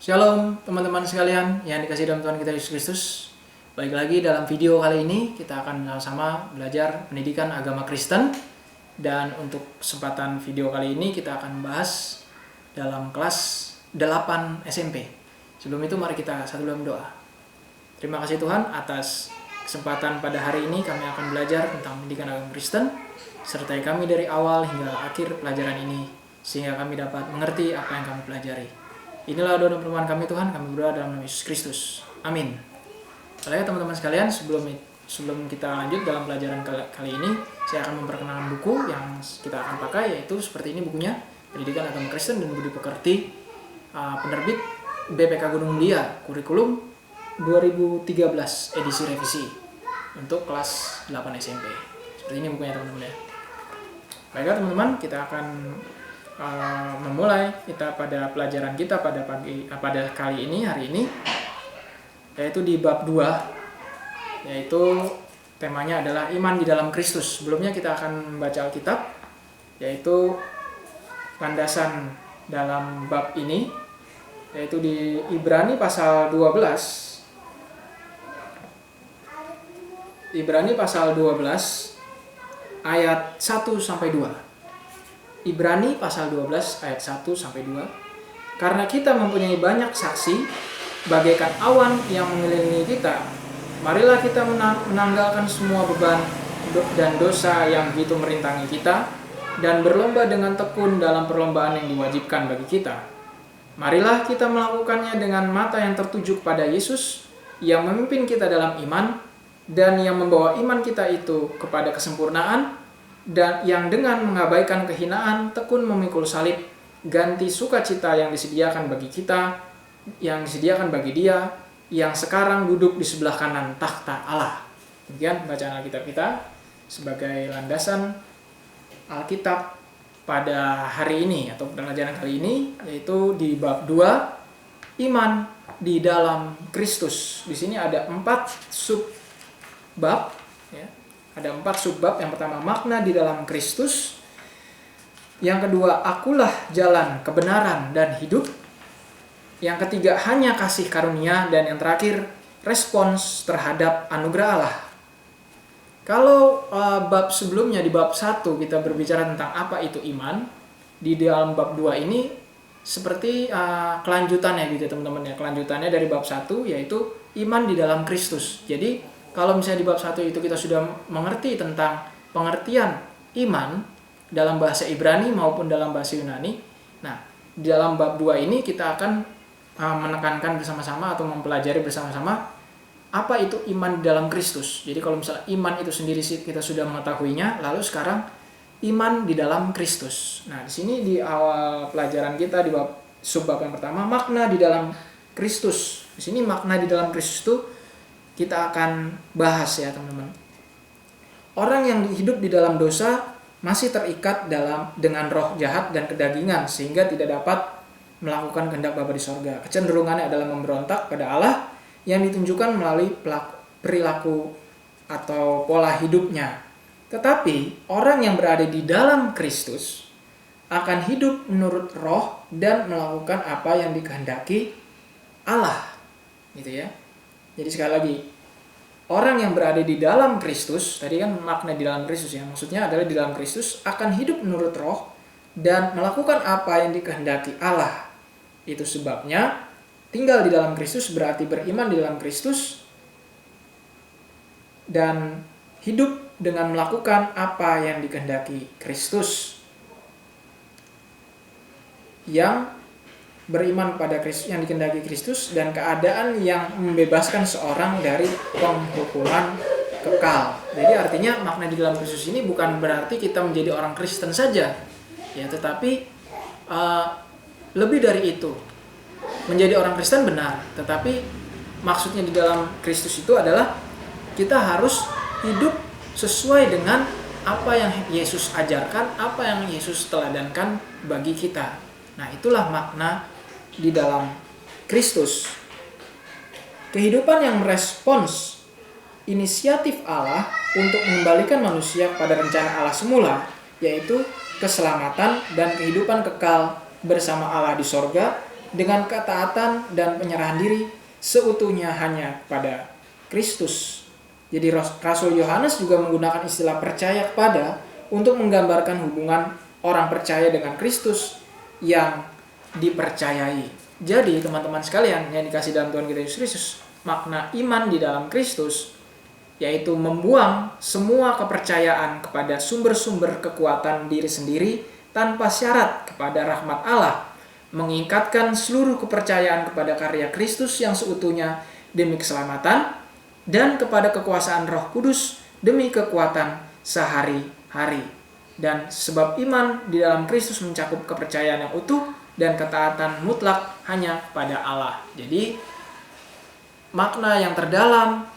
Shalom teman-teman sekalian yang dikasihi dalam Tuhan kita Yesus Kristus. Baik lagi dalam video kali ini kita akan sama-sama belajar pendidikan agama Kristen. Dan untuk kesempatan video kali ini kita akan membahas dalam kelas 8 SMP. Sebelum itu mari kita satu dalam doa. Terima kasih Tuhan atas kesempatan pada hari ini kami akan belajar tentang pendidikan agama Kristen. Sertai kami dari awal hingga akhir pelajaran ini sehingga kami dapat mengerti apa yang kami pelajari. Inilah doa dan permohonan kami Tuhan, kami berdoa dalam nama Yesus Kristus. Amin. Baiklah teman-teman sekalian, sebelum kita lanjut dalam pelajaran kali ini, saya akan memperkenalkan buku yang kita akan pakai, yaitu seperti ini bukunya, Pendidikan Agama Kristen dan Budi Pekerti, penerbit BPK Gunung Mulia, kurikulum 2013 edisi revisi untuk kelas 8 SMP. Seperti ini bukunya teman-teman ya. Baiklah teman-teman, kita akan memulai kita pada pelajaran kita pada kali ini, hari ini, yaitu di bab 2, yaitu temanya adalah iman di dalam Kristus. Sebelumnya kita akan membaca Alkitab, yaitu landasan dalam bab ini, yaitu di Ibrani pasal 12. Ibrani pasal 12 ayat 1-2. Ibrani pasal 12 ayat 1-2. Karena kita mempunyai banyak saksi bagaikan awan yang mengelilingi kita, marilah kita menanggalkan semua beban dan dosa yang begitu merintangi kita dan berlomba dengan tekun dalam perlombaan yang diwajibkan bagi kita. Marilah kita melakukannya dengan mata yang tertuju kepada Yesus yang memimpin kita dalam iman dan yang membawa iman kita itu kepada kesempurnaan, dan yang dengan mengabaikan kehinaan tekun memikul salib, ganti sukacita yang disediakan bagi kita, yang disediakan bagi Dia yang sekarang duduk di sebelah kanan takhta Allah. Demikian bacaan Alkitab kita sebagai landasan Alkitab pada hari ini atau pelajaran kali ini, yaitu di bab 2, iman di dalam Kristus. Di sini ada 4 subbab ya. Ada 4 subbab. Yang pertama, makna di dalam Kristus. Yang kedua, akulah jalan, kebenaran, dan hidup. Yang ketiga, hanya kasih karunia. Dan yang terakhir, respons terhadap anugerah Allah. Kalau bab sebelumnya di bab 1 kita berbicara tentang apa itu iman, di dalam bab 2 ini seperti kelanjutannya gitu teman-teman ya. Kelanjutannya dari bab 1 yaitu iman di dalam Kristus. Jadi kalau misalnya di bab 1 itu kita sudah mengerti tentang pengertian iman dalam bahasa Ibrani maupun dalam bahasa Yunani. Nah, di dalam bab 2 ini kita akan menekankan bersama-sama atau mempelajari bersama-sama apa itu iman di dalam Kristus. Jadi kalau misalnya iman itu sendiri kita sudah mengetahuinya, lalu sekarang iman di dalam Kristus. Nah, di sini di awal pelajaran kita di bab subbab yang pertama, makna di dalam Kristus. Di sini makna di dalam Kristus itu kita akan bahas ya teman-teman. Orang yang hidup di dalam dosa masih terikat dengan roh jahat dan kedagingan sehingga tidak dapat melakukan kehendak Bapa di sorga. Kecenderungannya adalah memberontak pada Allah yang ditunjukkan melalui perilaku atau pola hidupnya. Tetapi orang yang berada di dalam Kristus akan hidup menurut roh dan melakukan apa yang dikehendaki Allah. Gitu ya. Jadi sekali lagi, orang yang berada di dalam Kristus, tadi kan makna di dalam Kristus ya, maksudnya adalah di dalam Kristus akan hidup menurut roh dan melakukan apa yang dikehendaki Allah. Itu sebabnya tinggal di dalam Kristus berarti beriman di dalam Kristus dan hidup dengan melakukan apa yang dikehendaki Kristus. Yang beriman pada Kristus, yang dikehendaki Kristus, dan keadaan yang membebaskan seorang dari penghukuman kekal. Jadi artinya makna di dalam Kristus ini bukan berarti kita menjadi orang Kristen saja ya, tetapi lebih dari itu. Menjadi orang Kristen benar, tetapi maksudnya di dalam Kristus itu adalah kita harus hidup sesuai dengan apa yang Yesus ajarkan, apa yang Yesus teladankan bagi kita. Nah, itulah makna di dalam Kristus. Kehidupan yang merespons inisiatif Allah untuk mengembalikan manusia pada rencana Allah semula, yaitu keselamatan dan kehidupan kekal bersama Allah di sorga dengan ketaatan dan penyerahan diri seutuhnya hanya pada Kristus. Jadi Rasul Yohanes juga menggunakan istilah percaya kepada untuk menggambarkan hubungan orang percaya dengan Kristus yang dipercayai. Jadi teman-teman sekalian yang dikasih dalam Tuhan kita Yesus Kristus, makna iman di dalam Kristus yaitu membuang semua kepercayaan kepada sumber-sumber kekuatan diri sendiri tanpa syarat kepada rahmat Allah, mengikatkan seluruh kepercayaan kepada karya Kristus yang seutuhnya demi keselamatan, dan kepada kekuasaan Roh Kudus demi kekuatan sehari-hari. Dan sebab iman di dalam Kristus mencakup kepercayaan yang utuh dan ketaatan mutlak hanya pada Allah. Jadi makna yang terdalam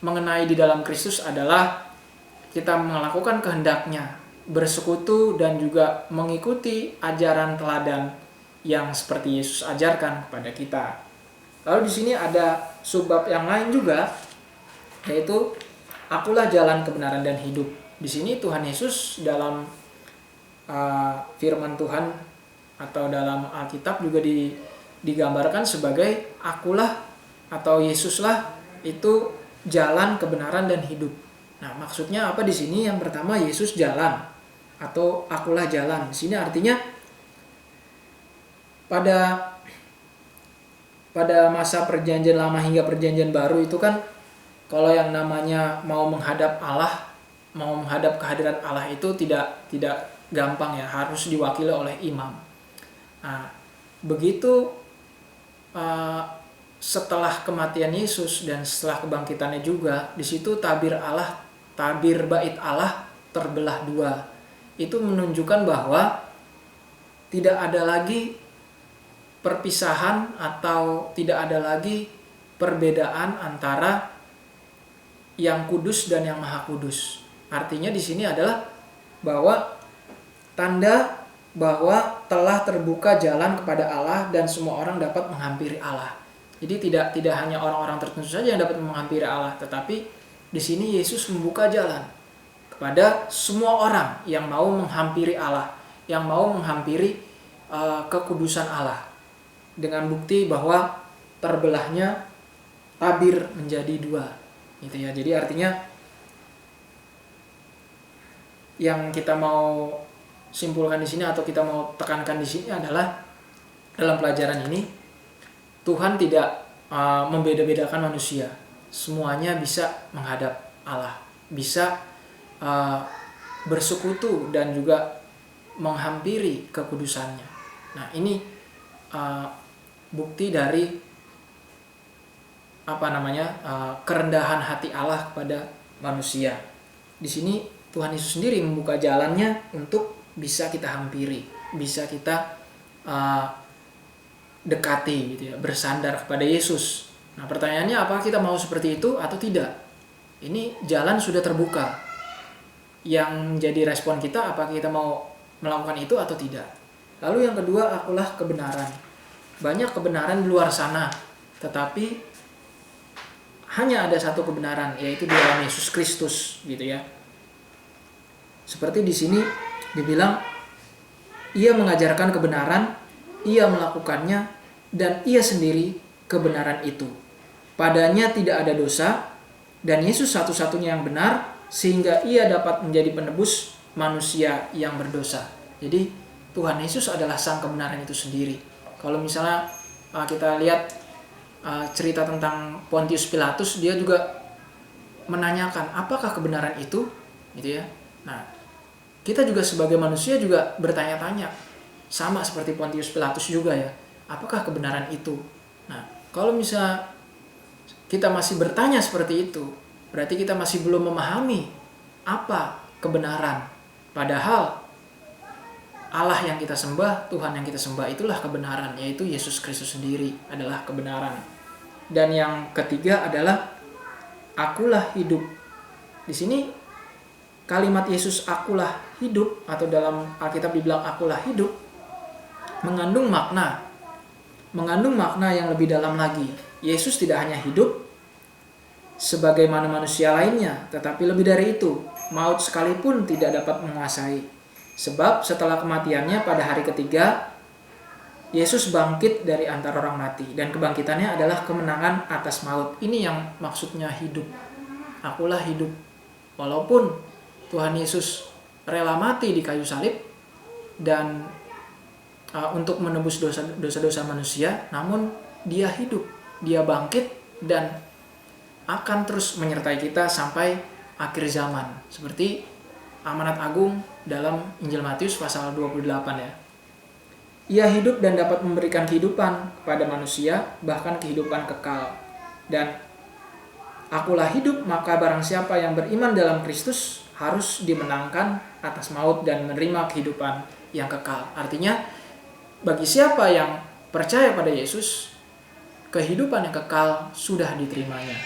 mengenai di dalam Kristus adalah kita melakukan kehendaknya, bersekutu dan juga mengikuti ajaran teladan yang seperti Yesus ajarkan kepada kita. Lalu di sini ada subbab yang lain juga, yaitu akulah jalan kebenaran dan hidup. Di sini Tuhan Yesus dalam firman Tuhan atau dalam Alkitab juga digambarkan sebagai akulah atau Yesuslah itu jalan kebenaran dan hidup. Nah, maksudnya apa di sini? Yang pertama, Yesus jalan atau akulah jalan. Di sini artinya pada masa perjanjian lama hingga perjanjian baru itu kan, kalau yang namanya mau menghadap Allah, mau menghadap kehadiran Allah itu tidak gampang ya, harus diwakili oleh imam. Nah, begitu setelah kematian Yesus dan setelah kebangkitannya juga, di situ tabir bait Allah terbelah dua. Itu menunjukkan bahwa tidak ada lagi perpisahan atau tidak ada lagi perbedaan antara yang kudus dan yang maha kudus. Artinya di sini adalah bahwa tanda bahwa telah terbuka jalan kepada Allah dan semua orang dapat menghampiri Allah. Jadi tidak hanya orang-orang tertentu saja yang dapat menghampiri Allah, tetapi di sini Yesus membuka jalan kepada semua orang yang mau menghampiri Allah, yang mau menghampiri kekudusan Allah, dengan bukti bahwa terbelahnya tabir menjadi dua. Gitu ya. Jadi artinya yang kita mau simpulkan di sini atau kita mau tekankan di sini adalah dalam pelajaran ini Tuhan tidak membeda-bedakan manusia. Semuanya bisa menghadap Allah, bisa bersekutu dan juga menghampiri kekudusannya. Nah, ini bukti dari kerendahan hati Allah kepada manusia. Di sini Tuhan Yesus sendiri membuka jalannya untuk bisa kita hampiri, bisa kita dekati gitu ya, bersandar kepada Yesus. Nah, pertanyaannya apakah kita mau seperti itu atau tidak? Ini jalan sudah terbuka. Yang menjadi respon kita, apakah kita mau melakukan itu atau tidak? Lalu yang kedua, akulah kebenaran. Banyak kebenaran di luar sana, tetapi hanya ada satu kebenaran, yaitu di dalam Yesus Kristus, gitu ya. Seperti di sini dibilang, ia mengajarkan kebenaran, ia melakukannya, dan ia sendiri kebenaran itu. Padanya tidak ada dosa, dan Yesus satu-satunya yang benar, sehingga ia dapat menjadi penebus manusia yang berdosa. Jadi Tuhan Yesus adalah sang kebenaran itu sendiri. Kalau misalnya kita lihat cerita tentang Pontius Pilatus, dia juga menanyakan apakah kebenaran itu, gitu ya. Nah, kita juga sebagai manusia juga bertanya-tanya, sama seperti Pontius Pilatus juga ya, apakah kebenaran itu? Nah, kalau misalnya kita masih bertanya seperti itu, berarti kita masih belum memahami apa kebenaran. Padahal Allah yang kita sembah, Tuhan yang kita sembah itulah kebenaran, yaitu Yesus Kristus sendiri adalah kebenaran. Dan yang ketiga adalah akulah hidup. Di sini kalimat Yesus akulah hidup, atau dalam Alkitab dibilang akulah hidup, mengandung makna yang lebih dalam lagi. Yesus tidak hanya hidup sebagaimana manusia lainnya, tetapi lebih dari itu, maut sekalipun tidak dapat menguasai. Sebab setelah kematiannya pada hari ketiga, Yesus bangkit dari antara orang mati, dan kebangkitannya adalah kemenangan atas maut. Ini yang maksudnya hidup. Akulah hidup. Walaupun Tuhan Yesus rela mati di kayu salib dan untuk menebus dosa-dosa manusia, namun dia hidup, dia bangkit dan akan terus menyertai kita sampai akhir zaman. Seperti amanat agung dalam Injil Matius pasal 28 ya. Ia hidup dan dapat memberikan kehidupan kepada manusia, bahkan kehidupan kekal. Dan akulah hidup, maka barang siapa yang beriman dalam Kristus harus dimenangkan atas maut dan menerima kehidupan yang kekal. Artinya, bagi siapa yang percaya pada Yesus, kehidupan yang kekal sudah diterimanya.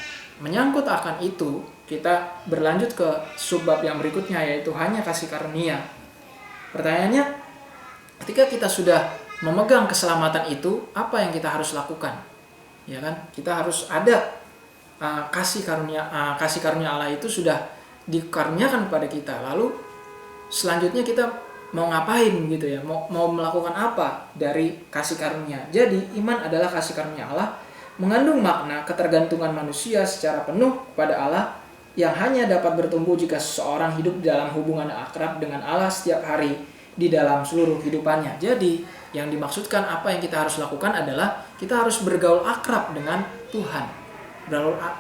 Menyangkut akan itu, kita berlanjut ke subbab yang berikutnya, yaitu hanya kasih karunia. Pertanyaannya, ketika kita sudah memegang keselamatan itu, apa yang kita harus lakukan? Ya kan? Kita harus ada kasih karunia Allah itu sudah dikaruniakan kepada kita. Lalu selanjutnya kita mau ngapain gitu ya? Mau melakukan apa dari kasih karunia? Jadi iman adalah kasih karunia Allah, mengandung makna ketergantungan manusia secara penuh kepada Allah yang hanya dapat bertumbuh jika seseorang hidup dalam hubungan akrab dengan Allah setiap hari di dalam seluruh kehidupannya. Jadi yang dimaksudkan apa yang kita harus lakukan adalah kita harus bergaul akrab dengan Tuhan,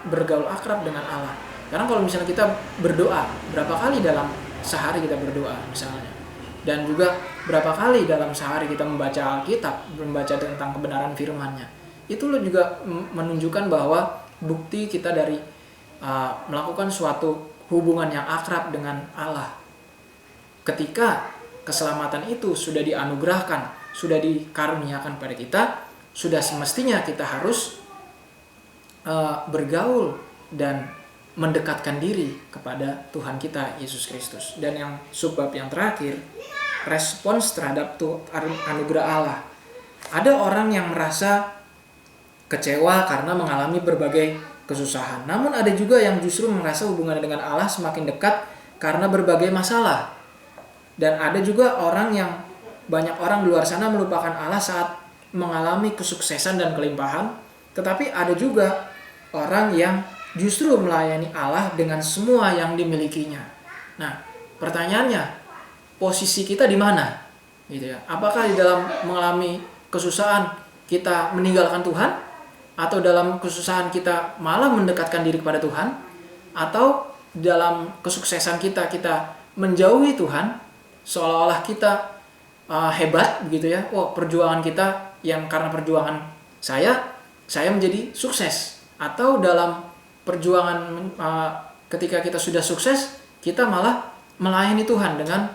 bergaul akrab dengan Allah. Karena kalau misalnya kita berdoa, berapa kali dalam sehari kita berdoa misalnya, dan juga berapa kali dalam sehari kita membaca Alkitab, membaca tentang kebenaran firman-Nya, itu juga menunjukkan bahwa bukti kita dari melakukan suatu hubungan yang akrab dengan Allah. Ketika keselamatan itu sudah dianugerahkan, sudah dikaruniakan pada kita, sudah semestinya kita harus bergaul dan mendekatkan diri kepada Tuhan kita Yesus Kristus. Dan yang subbab yang terakhir, respons terhadap anugerah Allah. Ada orang yang merasa kecewa karena mengalami berbagai kesusahan. Namun ada juga yang justru merasa hubungannya dengan Allah semakin dekat karena berbagai masalah. Dan ada juga banyak orang di luar sana melupakan Allah saat mengalami kesuksesan dan kelimpahan. Tetapi ada juga orang yang justru melayani Allah dengan semua yang dimilikinya. Nah, pertanyaannya, posisi kita di mana? Gitu ya. Apakah di dalam mengalami kesusahan kita meninggalkan Tuhan? Atau dalam kesusahan kita malah mendekatkan diri kepada Tuhan? Atau dalam kesuksesan kita menjauhi Tuhan? Seolah-olah kita hebat gitu ya. Perjuangan kita yang karena perjuangan saya menjadi sukses. Atau dalam perjuangan ketika kita sudah sukses, kita malah melayani Tuhan dengan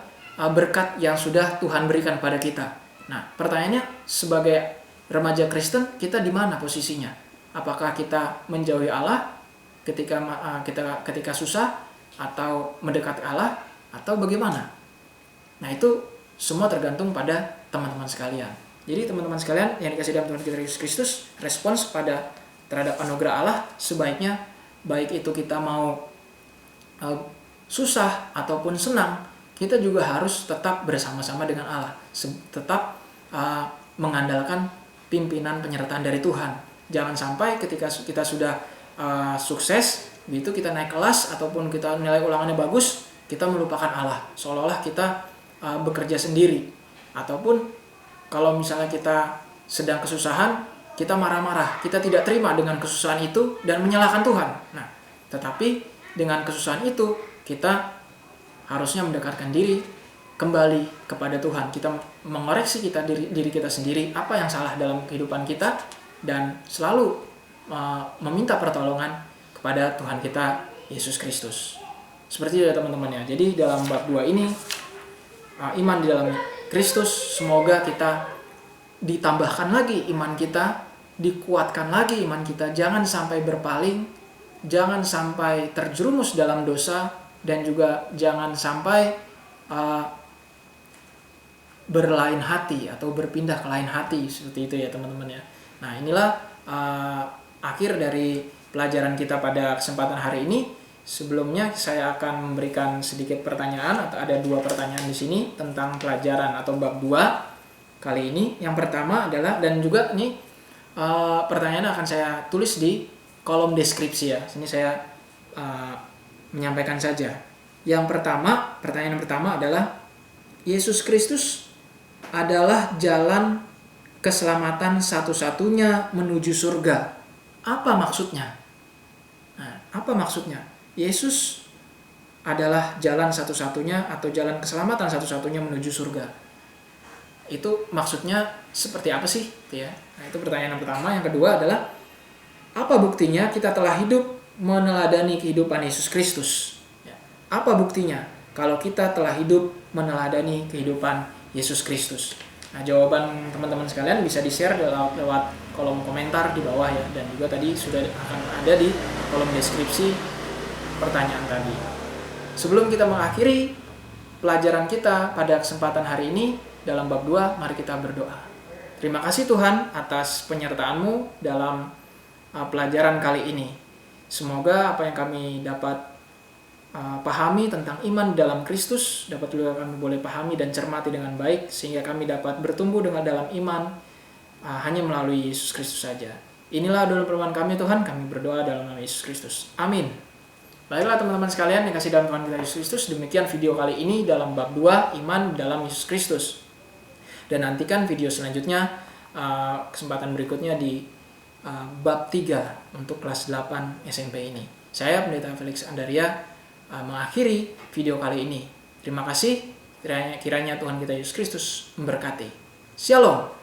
berkat yang sudah Tuhan berikan pada kita. Nah, pertanyaannya, sebagai remaja Kristen, kita di mana posisinya? Apakah kita menjauhi Allah ketika susah, atau mendekati Allah, atau bagaimana? Nah, itu semua tergantung pada teman-teman sekalian. Jadi teman-teman sekalian yang dikasihi dalam Tuhan kita Yesus Kristus, respons terhadap anugerah Allah sebaiknya, baik itu kita mau susah ataupun senang, kita juga harus tetap bersama-sama dengan Allah, tetap mengandalkan pimpinan penyertaan dari Tuhan. Jangan sampai ketika kita sudah sukses, begitu kita naik kelas ataupun kita nilai ulangannya bagus, kita melupakan Allah, seolah-olah kita bekerja sendiri. Ataupun kalau misalnya kita sedang kesusahan, kita marah-marah, kita tidak terima dengan kesusahan itu dan menyalahkan Tuhan. Nah, tetapi dengan kesusahan itu kita harusnya mendekatkan diri kembali kepada Tuhan. Kita mengoreksi diri kita sendiri, apa yang salah dalam kehidupan kita, dan selalu meminta pertolongan kepada Tuhan kita Yesus Kristus. Seperti itu ya teman-teman ya. Jadi dalam bab 2 ini, iman di dalam Kristus, semoga kita ditambahkan lagi iman kita dikuatkan lagi iman kita, jangan sampai berpaling, jangan sampai terjerumus dalam dosa, dan juga jangan sampai berlain hati atau berpindah ke lain hati, seperti itu ya teman-teman ya. Nah, inilah akhir dari pelajaran kita pada kesempatan hari ini. Sebelumnya saya akan memberikan sedikit pertanyaan, atau ada 2 pertanyaan di sini tentang pelajaran atau bab 2 kali ini. Yang pertama adalah, dan juga nih pertanyaan akan saya tulis di kolom deskripsi ya. Sini saya menyampaikan saja. Yang pertama, pertanyaan pertama adalah, Yesus Kristus adalah jalan keselamatan satu-satunya menuju surga. Apa maksudnya? Nah, apa maksudnya? Yesus adalah jalan satu-satunya atau jalan keselamatan satu-satunya menuju surga. Itu maksudnya seperti apa sih? Ya. Nah, itu pertanyaan yang pertama. Yang kedua adalah, apa buktinya kita telah hidup meneladani kehidupan Yesus Kristus? Ya. Apa buktinya kalau kita telah hidup meneladani kehidupan Yesus Kristus? Nah, jawaban teman-teman sekalian bisa di-share lewat kolom komentar di bawah ya, dan juga tadi sudah akan ada di kolom deskripsi pertanyaan tadi. Sebelum kita mengakhiri pelajaran kita pada kesempatan hari ini dalam bab 2, mari kita berdoa. Terima kasih Tuhan atas penyertaan-Mu dalam pelajaran kali ini. Semoga apa yang kami dapat pahami tentang iman dalam Kristus dapat juga kami boleh pahami dan cermati dengan baik, sehingga kami dapat bertumbuh dengan dalam iman hanya melalui Yesus Kristus saja. Inilah doa permohonan kami Tuhan, kami berdoa dalam nama Yesus Kristus. Amin. Baiklah teman-teman sekalian yang kasih dalam Tuhan kita Yesus Kristus, demikian video kali ini dalam bab 2, iman dalam Yesus Kristus. Dan nantikan video selanjutnya, kesempatan berikutnya di bab 3 untuk kelas 8 SMP ini. Saya Pendeta Felix Andaria mengakhiri video kali ini. Terima kasih, kiranya Tuhan kita Yesus Kristus memberkati. Shalom.